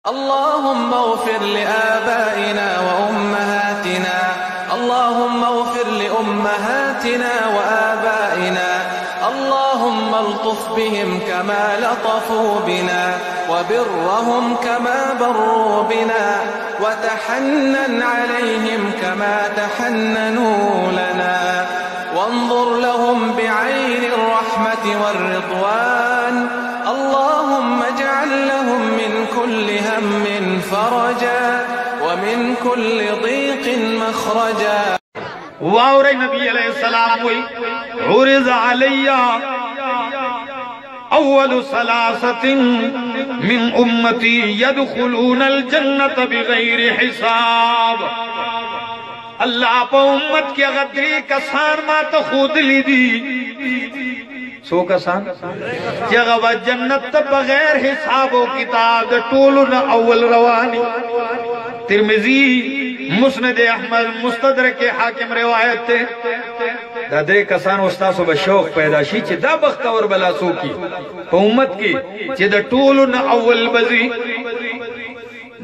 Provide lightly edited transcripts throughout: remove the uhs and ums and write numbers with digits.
اللهم اغفر لآبائنا وأمهاتنا، اللهم اغفر لأمهاتنا وآبائنا، اللهم الطف بهم كما لطفوا بنا، وبرهم كما بروا بنا، وتحنن عليهم كما تحننوا لنا، وانظر لهم بعين الرحمة والرضوان. اللهم اجعل لهم من كل هم فرجا ومن كل ضيق مخرجا. वाउरे नबी अलैहिस्सलाम हुई उरिज़ अलैया अव्वलु सलासतिन मिन उम्मती यदखुलूनल जन्नत बिगैरि हिसाब। अल्लाह पे उम्मत के गदरी कसान मा तो खुद ली दी सो कसान जगह जन्नत बगैर हिसाब व किताब टोलू न अव्वल रवानी। तिरमिजी मुस्नद अहमद मुस्तदरक के हाकिम रिवायत थे दादे कसान उस्ता सुबह शौक पैदा शी चे दा बख्तवर बला सो की उम्मत की चे द टोलू न अव्वल बजी।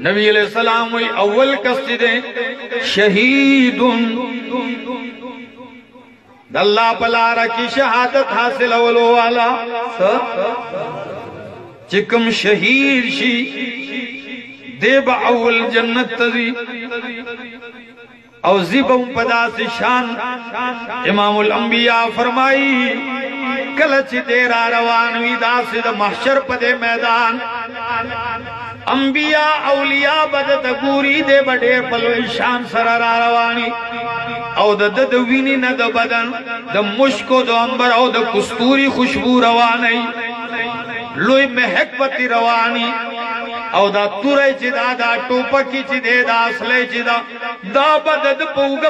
नबी अलैहि सलाम हुई अव्वल कसदे शहीदुन अल्लाह पलारा की शहादत हासिल अव्वल वाला चिकम शहीद शी देब अव्वल जन्नत तजी और जिबम पदा से शान। इमामुल अंबिया फरमाई कलच तेरा रवान विदा से महशर पदे मैदान अंबिया औलिया बद तगूरी दे बड़े पलो शान सररा रवानी और दद विनी न द बदन द मुश्को द अंबर और द कस्तूरी खुशबू रवानी लोई महक पति रवानी और दा तुरे चिदा दा टोपकी चिदे दा असले चिदा दा बदद पूग